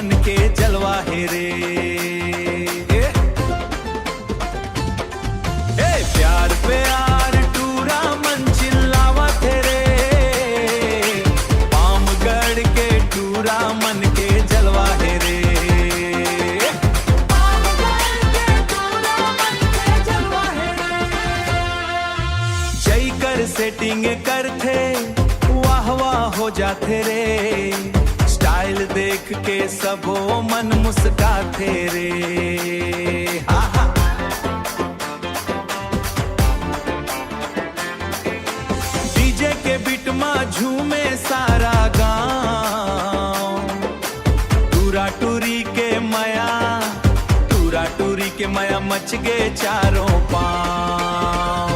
मन के जलवा है रे। प्यार प्यार टूरा मन चिल्लावा तेरे, पामगढ़ के टूरा मन के जलवा है रे। जय कर सेटिंग करते वाह वाह हो जाते रे, स्टाइल देख के सबो मन मुस्काते रे। हा हा के बीट में झूमे सारा गांव, टूरा टूरी के माया, टूरा टूरी के माया मच गए चारों पांव।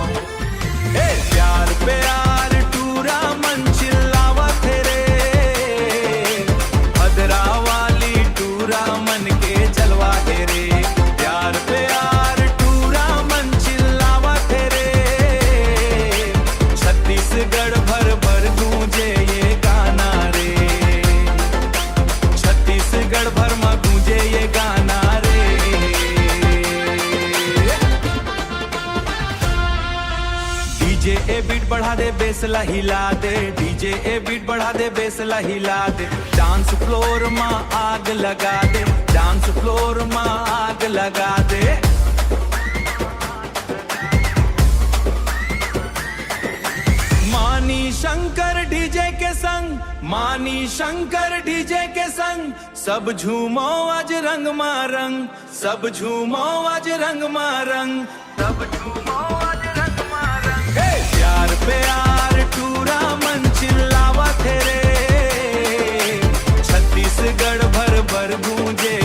प्यार प्यार टूरा मन चिल्लावा तेरे, भद्रा वाली टूरा मन के जलवा है रे। प्यार प्यार टूरा मन चिल्लावा तेरे, छत्तीसगढ़ भर भर गूंजे ये गाना रे, छत्तीसगढ़ भर में गूंजे ये गाना रे। डीजे ए बीट बढ़ा दे बेसला हिला दे, डीजे ए बीट बढ़ा दे बेसला हिला दे, डांस फ्लोर में आग लगा दे, डांस फ्लोर में आग लगा दे। मानी शंकर डीजे के संग, मानी शंकर डीजे के संग, सब झूमो आज रंग मारंग, सब झूमो आज रंग मारंग, सब झूमो आज रंग मारंग। प्यार प्यार टूरा मन चिल्लावा तेरे, छत्तीसगढ़ भर भर गूंजे